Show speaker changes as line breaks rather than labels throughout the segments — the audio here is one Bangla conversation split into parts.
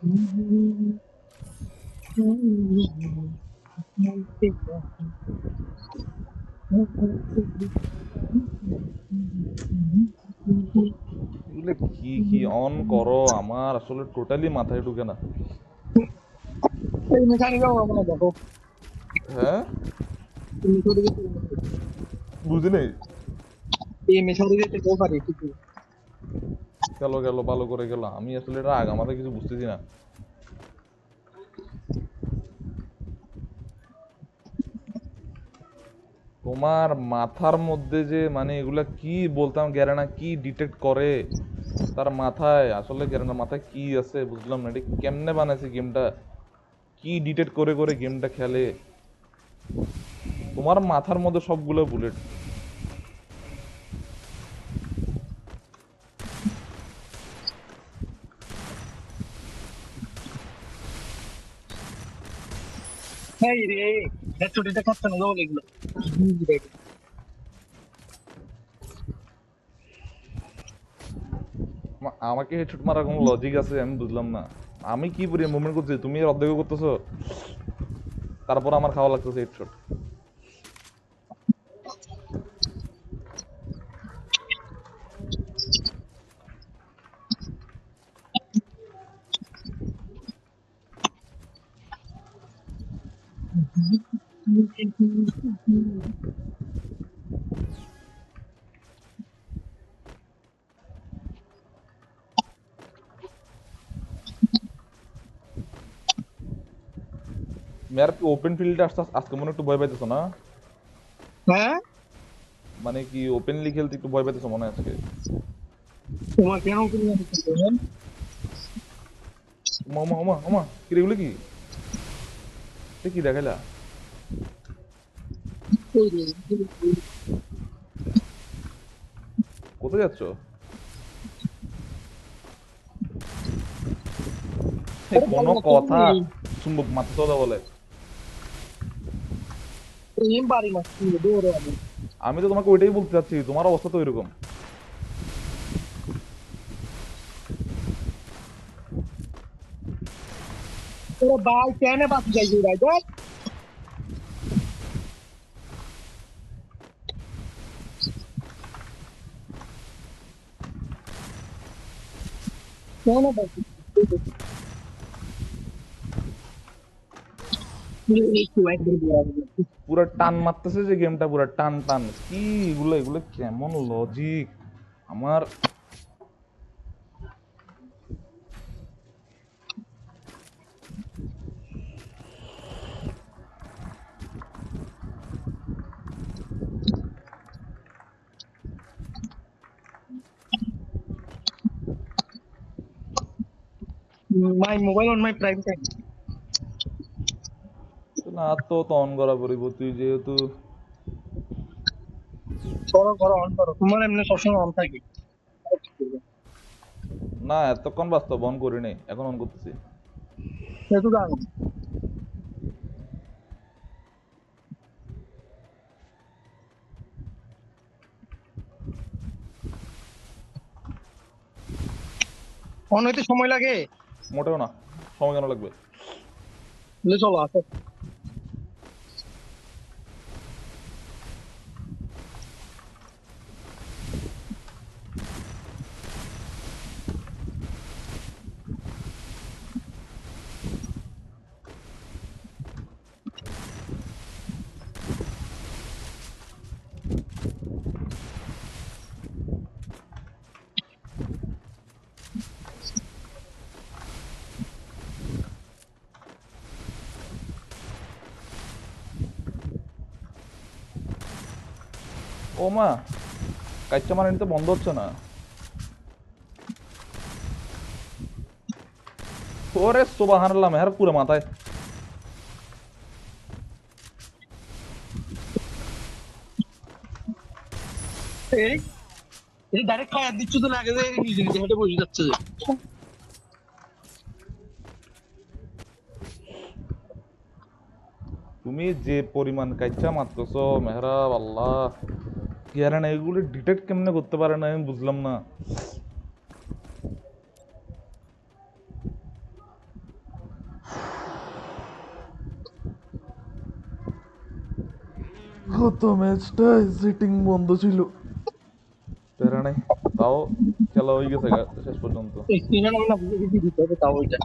এগুলো কি কি অন করো, আমার আসলে টোটালি মাথায় ঢুকে না।
এই মেকানিক্যাল আমরা দেখো
হ্যাঁ,
তুমি করে দিতে
বুঝি নেই।
এই মেশিনে দিতে কেউ পারে কিছু
গেল গেল, ভালো করে গেল। আমি আসলে এটা আগামাথা কিছু বুঝতেছি না। তোমার মাথার মধ্যে যে মানে এগুলা কি বলতাম, গ্যারেনা কি ডিটেক্ট করে তার মাথায়, আসলে গ্যারেনার মাথায় কি আছে বুঝলাম না। এটা কেমনে বানাইছে গেমটা, কি ডিটেক্ট করে করে গেমটা খেলে। তোমার মাথার মধ্যে সবগুলো বুলেট।
এই রে হেডশটটা খাচ্ছে না জল এগুলো
আমাকে হেডশট মারার কোনো লজিক আছে আমি বুঝলাম না। আমি কি পরি মুভমেন্ট করছি, তুমি এর অর্ধেক করতেছো, তারপর আমার খাওয়া লাগতেছে হেডশট। মেয়ার কি ওপেন ফিল্ডে আসতে আজকে মনে হয় একটু ভয় পাইতেছো না?
হ্যাঁ
মানে কি ওপেনলি খেলতে একটু ভয় পাইতেছো মনে হয় আজকে?
তোমার কেন করে বলেন
ওমা ওমা ওমা ওমা, কি রে এগুলো কি? এটা কি দেখাইলা?
এই রে
কোথায় যাচ্ছ? এই
আরে ভালো
কোনো
না
কথা
তুমি
শুনবো মাথা কথা বলে।
এই বাড়ি মাছ দৌড়ে আমি
আমি তো তোমাকে ওইটাই বলতে চাচ্ছি, তোমার অবস্থা তো এরকম।
তোরা ভাই কেন বাঁচি যাই ভাই দেখ কেন বাঁচি একটু একদম
পুরা টান মারতেছে যে গেমটা, পুরা টান টান। কি এগুলো, এগুলো কেমন লজিক আমার।
My mobile on my prime time
না তো অন করা পড়িব, তুই যেহেতু।
করো করো অন করো তোমার এমনি সবসময় অন থাকে
না এতক্ষণ বাস্তব অন করি নাই, এখন অন করতেছি।
সেহেতু জানো অন হইতে সময় লাগে
মোটেও না, সময় কেন লাগবে?
বলে চলো আসো
ও মা, কাচ্চা মারানি তো বন্ধ হচ্ছে না। ওরে সুবহানাল্লাহ, মেহের পুরো মাথায়।
এই এটা ডাইরেক্ট ফায়ার দিচ্ছ তো আগে যে নিজে নিজে হেঁটে বসে যাচ্ছে যে
তুমি যে পরিমাণ কাচ্চা মারতেছো মেহরাব, আল্লাহ কি আর না, এগুলো ডিটেক্ট কেমনে করতে পারে না আমি বুঝলাম না। গত ম্যাচটায় সেটিং বন্ধ ছিল, প্যারা নাই, তাও খেলা হয়ে গেছে শেষ পর্যন্ত।
স্ক্রিনে নাম না বুঝে দিতে দিতে হবে তাও ওইটা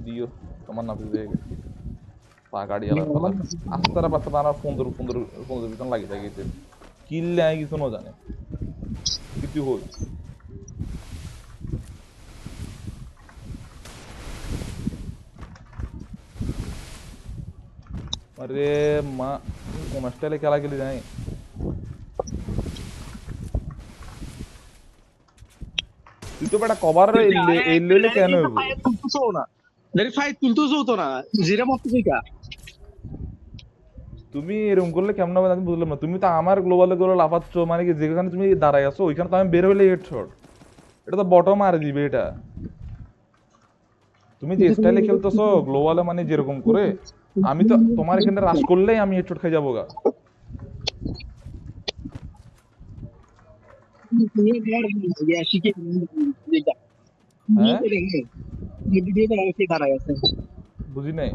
দিও, তোমার নাফিস হয়ে গেছে পা গাড়ি আলার পালা আস্তারা পাস্তা তারা 15 পিছন লাগি থাকিছে, কিনলে আই কিছু না জানে কিছু হই। আরে মা, কোন স্টাইলে খেলা খেলি জানি। তুই তো বেটা কভার এলে কেন হইব?
ফায়ার তুলতেছো না, দেখি ফায়ার তুলতেছো তো না, জিরা মারতে কইটা
তুমি এরকম করলে কেমন হবে আমি বুঝলাম না। তুমি তো আমার গ্লোবালে করে লাফাচ্ছ, মানে কি যেখানে তুমি দাঁড়াই আছো ওইখানে তো আমি বের হইলে হেডশট, এটা তো বটম মারে দিবে এটা। তুমি যে স্টাইলে খেলতেছো গ্লোবালে মানে যেরকম করে, আমি তো তোমার এখানে রাশ করলেই আমি হেডশট খাই যাবো গা।
শিখে যেটা
হ্যাঁ
ভিডিও দেখে দাঁড়ায় আছে,
বুঝি নাই।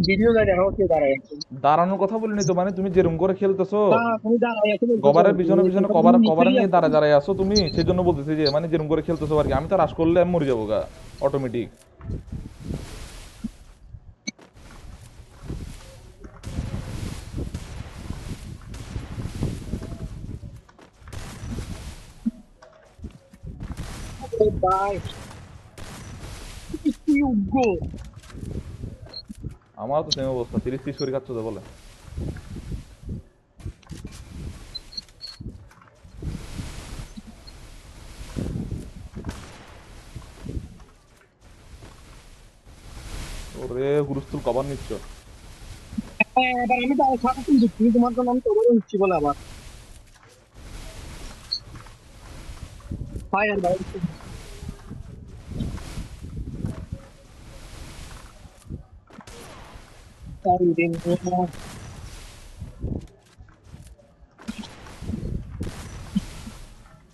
ভিডিও দেখে দাঁড়ায় আছে
দাঁড়ানোর কথা বলিনি তো, মানে তুমি যেরকম করে খেলতেছো
না, তুমি দাঁড়ায় আছো বলতেছো
কভারের পিছনে পিছনে
এটা
কভার
তুমি
কভার
নিচেই
নিয়ে
আছো
দাঁড়ায় আছো তুমি, সেই জন্য বলতেছি যে মানে যেরকম করে খেলতেছো আর কি। আমি তো রাশ করলে আমি মরে যাবো গা অটোমেটিক।
ভাই কি উগ্র
আমার তো সেম অবস্থা, 30-30 করে খাচ্ছ তো বলে। ওরে গুরুস্তুল কভার নিচ্ছ।
এবার আমি তো সারা কিন্তু তুমি তোমার জন্য আমি তোমারও হচ্ছি বলে আবার ফায়ার ভাই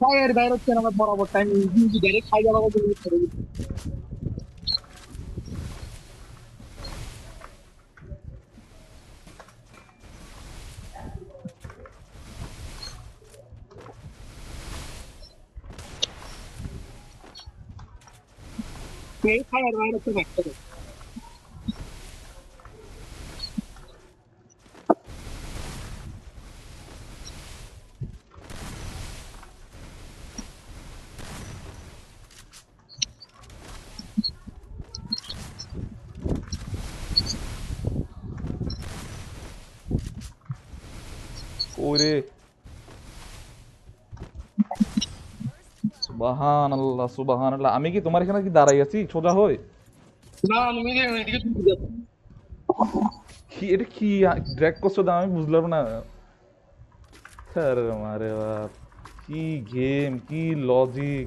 ফায়ার বাইর হচ্ছে না আমার বরাবর টাইম ডাইরেক্ট খাই যাওয়া ফায়ার বাইর হচ্ছে একটা
ওরে সুবহানাল্লাহ সুবহানাল্লাহ, আমি কি তোমার এখানে কি দাঁড়াই আছি সোজা হই?
না আমি এদিকে তুমি যাচ্ছ
কি এটা কি ড্র্যাগ করছো তো আমি বুঝলাম না। আরে মারে বাপ, কি গেম, কি লজিক।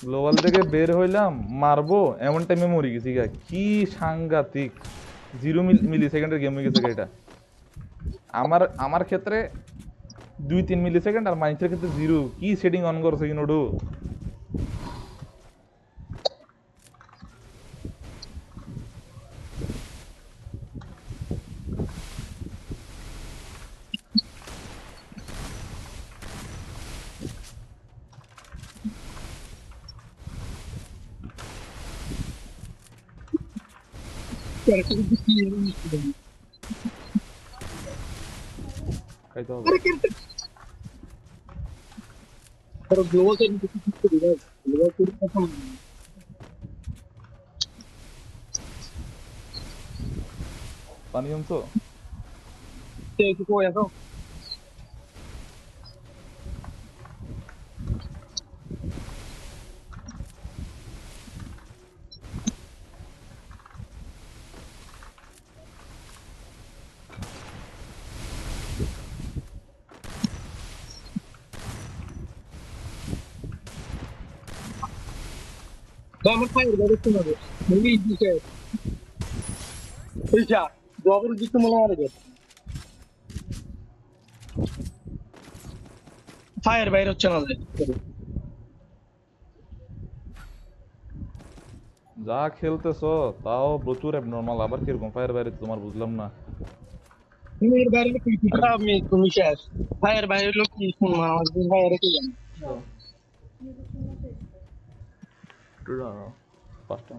গ্লোবাল থেকে বের হইলাম মারবো, এমন টাইমে মরে গেছি গা, কি সাংঘাতিক। 0 মিলি সেকেন্ডের গেম হয়ে গেছে গা এটা। আমার আমার ক্ষেত্রে 2-3 মিলি সেকেন্ড, আর মানুষের ক্ষেত্রে 0। কি সেটিং অন করছে কিনোডু। খাইতে হবে।
গ্লোবাল সাইড গ্লোবাল সাইড
পানি আনছো?
একটু কই আসো আমার ফায়ার বাইর হচ্ছে না মুভি দিছে এইটা জবর দিতে মনে হয় ফায়ার বাইর হচ্ছে না যে।
যা খেলতেছো তাও প্রচুর অ্যাবনর্মাল, আবার কিরকম ফায়ার বাইরে তোমার বুঝলাম না।
তুমি এর বাইরে কি
আর
কিছু আমি তুমি শেষ। ফায়ার বাইরে লোক কি শুনবো আমাদের বাইরে কি জানি।
পাঁচটা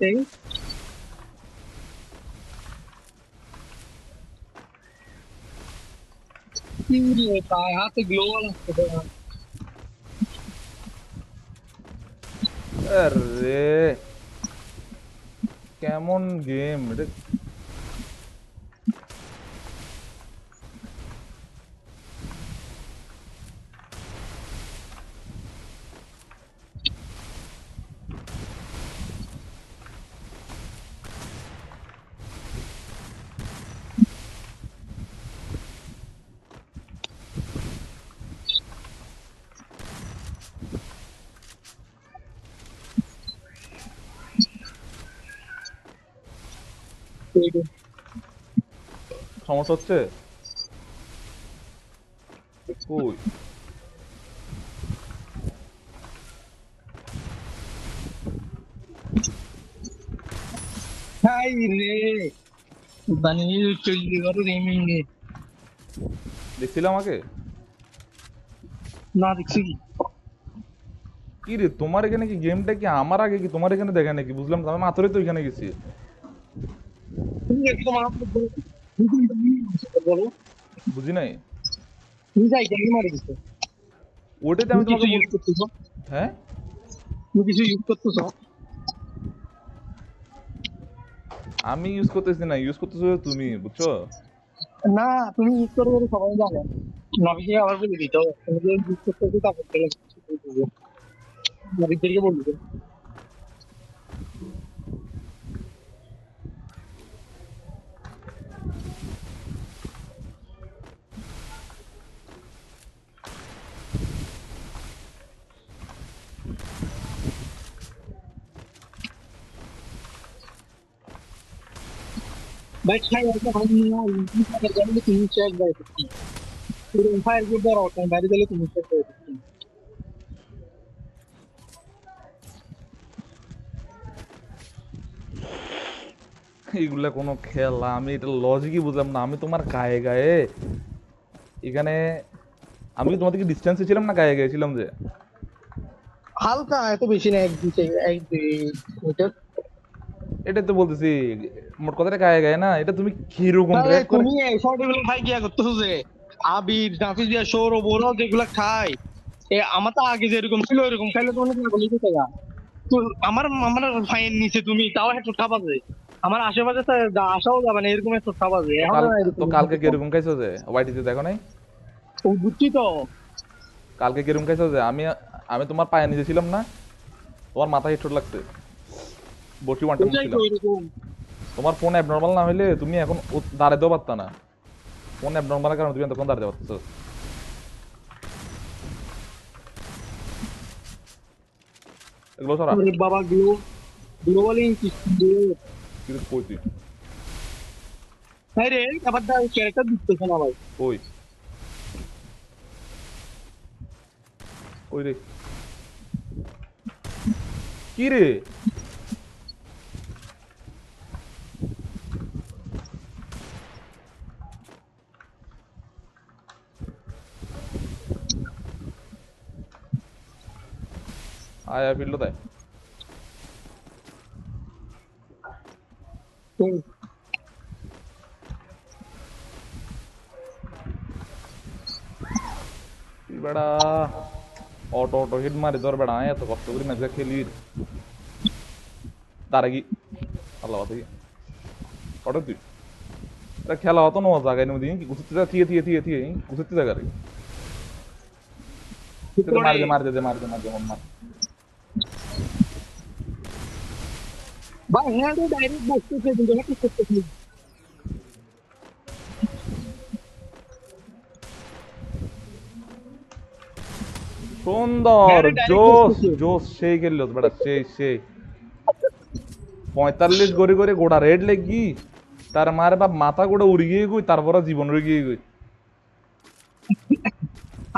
এই কি রে পায় হাতে গ্লোবাল আসছে।
আরে কেমন গেম এটা! সমস্যা হচ্ছে কই?
হাই রে বানিয়ে চলে গেল গেমিং এ।
দেখছিলাম আগে।
না দেখছি কি
কি রে তোমার এখানে কি গেমটা কি আমার আগে কি তোমার এখানে দেখা নাকি? বুঝলাম না, আমি মাত্রই তো এখানে গেছি।
তুমি একদম আমার বলো
বুঝি নাই।
তুমি যাই গেম মারি গেছো।
ওটাতে
তুমি
আমি
কিছু
তোমাকে
ইউজ করতেছো,
হ্যাঁ
তুমি কিছু ইউজ করতেছো।
আমি ইউজ করতেছি না, ইউজ করতেছো তুমি, বুঝছো?
না তুমি ইউজ করো বলে সবাই জানে। নাবিকে আবার বলে দিতে হবে তুমি যে ইউজ করতেছো তারপর থেকে নাবিকদেরকে বলে দিতে। भाई क्या यार हम नहीं अगर जाने तुम चेक बाय सकती फिर फायर के ऊपर होता है बाहर चले तुम चेक बाय सकती
এইগুলা কোনো খেলা? আমি এটা লজিকই বুঝলাম না। আমি তোমার গায়ে গায়ে এখানে, আমি কি তোমার থেকে ডিস্টেন্সে ছিলাম না গায়ে গায়ে ছিলাম যে?
হালকা এত বেশি না এক দুই মিটার।
এটাই তো বলতেছি, মোট কথাটা গায়ে গায়ে না। এটা তুমি কিরকম
তাহলে
রিয়াক্ট করে!
তুমি এই শর্ট গুলো খাই গিয়া করতেছো যে আবির নাফিস দিয়া সৌরভ ওরাও যেগুলা খায় এ আমার তো আগে যেরকম ছিল এরকম খাইলে তো অনেক বলি তো তো আমার আমার ফাইন নিচে তুমি তাও একটু খাবা যে আমার আশেপাশে তো আসাও যাবে না এরকম একটু খাবা যে
তো
এখন
কাল,
না এরকম
তো কালকে কিরকম খাইছো যে ওয়াইটিতে দেখো নাই?
ও বুঝছি তো
কালকে কিরকম খাইছো যে আমি, আমি তোমার পায়ে নিচে ছিলাম না, তোমার মাথায় হেডশট লাগছে, বসি ওয়ান টাইম
ওইটাই তো
ছিলাম।
এরকম
তোমার ফোন অ্যাবনর্মাল না হইলে তুমি এখন দাঁড়াতেও পারতা না। ফোন অ্যাবনর্মালের কারণে তুমি তখন দাঁড়াতে পারতেছো। এগুলো সরা
ওরে বাবা গ্লোবালি
কিন্তু কই তুই?
ভাই রে আবার দা ক্যারেক্টার দিতেছে না ভাই
কই কই রে? কি রে? আয়া ফিরলো তাই। তুই বেড়া অটো অটো হিট মারি ধর বেড়া, আয় এত কষ্ট করি ম্যাচটা খেলি তার আগে আল্লাহ থেকে অটো তুই এটা খেলা হতো না জায়গায় নদী কি গুছতে থিয়ে থিয়ে থিয়ে থিয়ে গুছতে জায়গা রে। মার দে মার।
ভাই হ্যাঁ ডাইরেক্ট বসতেছে কিন্তু হ্যাঁ করতেছে
সুন্দর,
হ্যাঁ ডাইরেক্ট
জোস
বসতেছে
জোস, সেই খেললো বেটা, সেই 45 করে করে গোটা রেড লেগি, তার মার বাপ মাথা গোটা উড়ে গিয়ে গই, তারপরে জীবন উড়ে গিয়ে গই।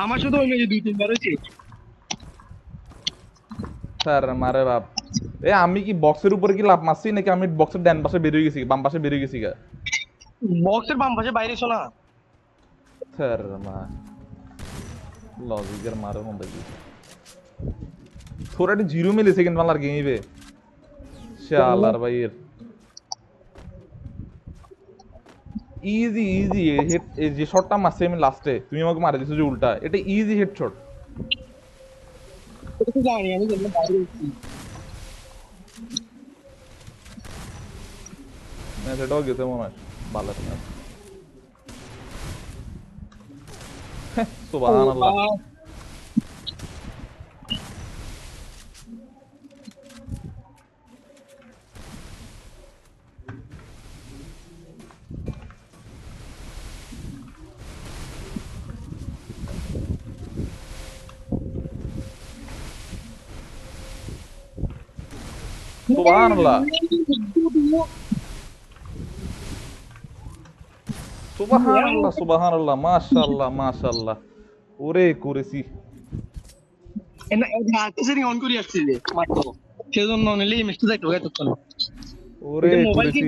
আমার সাথে ওই মেয়ে 2-3 বার হয়েছে
তার মারে বাপ, এ আমি কি বক্সের উপরে কি লাভ মারছি নাকি আমি বক্সের ডান পাশে বেরিয়ে গেছি, বাম পাশে বেরিয়ে গেছি গা?
বক্সের বাম পাশে বাইরে শোনা
তার মা লজিকের মারে মন দেখি থোড়া 0 মিলি সেকেন্ড মালার গেইবে শালার ভাইয়ের ইজি হেড, এই যে শটটা মারছি আমি লাস্টে, তুমি আমাকে মারা দিছো যে উল্টা, এটা ইজি হেড শট।
এটা তো জানি আমি যেন বাইরে উঠছি
না সেটাও গেছে মনে হয়, ভালো না।
ও
সুবহানাল্লাহ। সুবহানাল্লাহ সুবহানাল্লাহ, মাশাআল্লাহ, ওরে করেছি।
রাতের অন করে আসছে যে মাত্র সেজন্য নিলে এই মিষ্টি যাইতে হবে এতক্ষণ
ওরে
এটা মোবাইল কি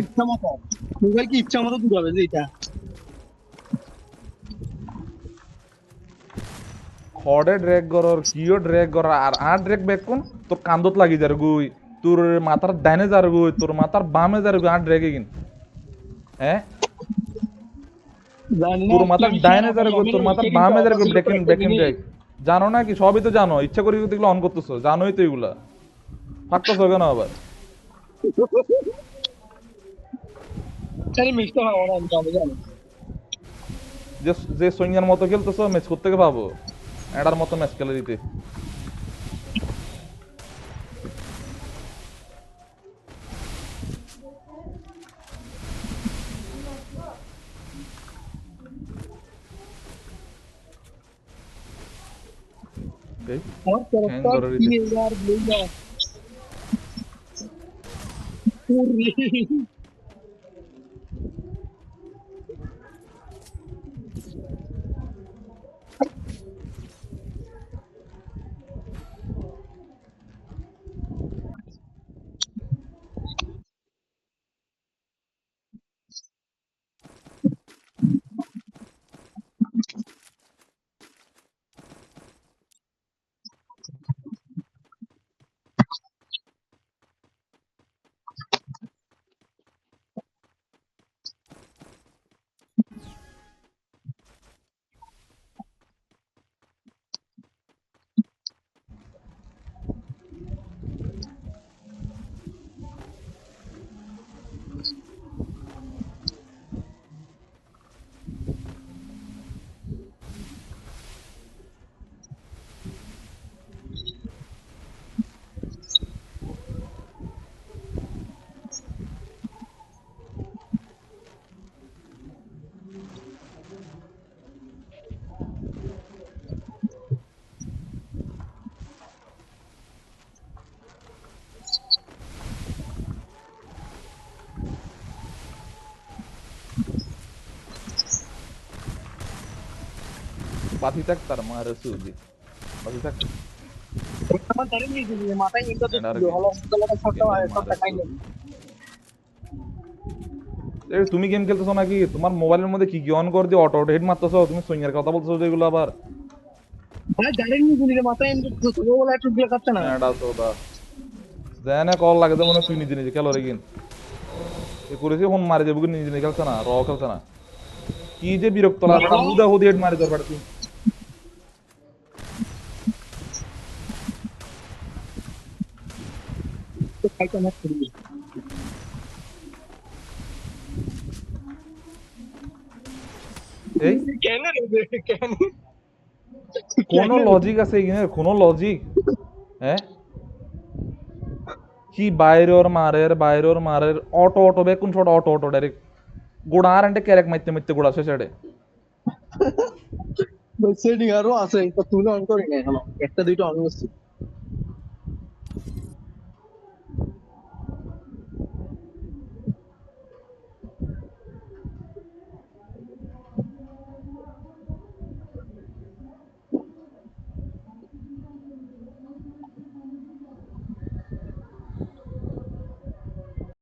করেছি।
ইচ্ছা মতো দূরাবে যে এটা
খড়ে ড্র্যাগ করর কিও ড্র্যাগ কর আর ড্র্যাগ ব্যাক কোন তোর কান্দত লাগি যার গুই, তোর মাথার ডাইনে যার গুই, তোর মাথার বামে যার গুই, আর ড্র্যাগে কিন হ্যাঁ,
জানি না
তোর
কি
মাথার
আমি
ডাইনে
শিওর
যার
আমি
গুই, তোর মাথার
সেদিন তো
বামে যার
অফার
গুই,
ছিল
ব্রেকিং
কয়েকটা
ব্রেকিং
দিনই
ড্র্যাগ। জানো না কি, সবই তো জানো, ইচ্ছা করি কিন্তু এগুলো অন করতেছো, জানোই তো এগুলা, থাকতেছো কেন আবার?
আরে মিষ্টি হয় ওরা আমি জানি জানি
যে যে সৈন্যার মতো খেলতেছো ম্যাচ করতে পাবো, এটার মতো ম্যাচ খেলে দিতে। Okay?
আমার
হ্যাং
ক্যারেক্টার
করে
কি
দিতে।
ইয়ার বইলা পুরি
বাতি থাক তার মারে সুদি, বাতি থাক
আমার তারে নিয়ে দিলি মাথায় নিতে তো
এটার
ছিল হলো গলাটা ছোট
গেমের
হয়
মারে
সবটা খাই না
সুদি। এ তুমি গেম খেলতেছো নাকি? তোমার মোবাইলের মধ্যে কি কি অন করে দিয়ে অটো হেড মারতেছো? তুমি সৈন্যের কথা বলতেছো যেগুলো আবার,
ভাই ডাইরেক্ট নিয়ে দিলি মাথায় নিতে তো ছোট বলে একটু দিয়ে খাচ্ছে না
এটা তো দা জেনে কল লাগে তো মনে হয় তুই নিজে নিজে খেলো রে কিন এ করেছি ফোন মারে যাবো নিজে নিজে খেলছে না, র খেলছে না, কি যে বিরক্ত লাগে বেটা, হুদা হুদি হেড মারি তোর বেটা তুই।
তো খাইতে না করি
এই
কেন রে কেন
কোনো লজিক আছে এখানে, কোনো লজিক? হ্যাঁ, কি বাইরের মারের অটো অটো বেকুন শট অটো অটো ডাইরেক্ট গোড়ার ক্যারেক মারতে মারতে গোড়া শেষে
সেটিং আরো আছে, এটা তুলে অন করি না এখনো, একটা দুইটা অন করছি।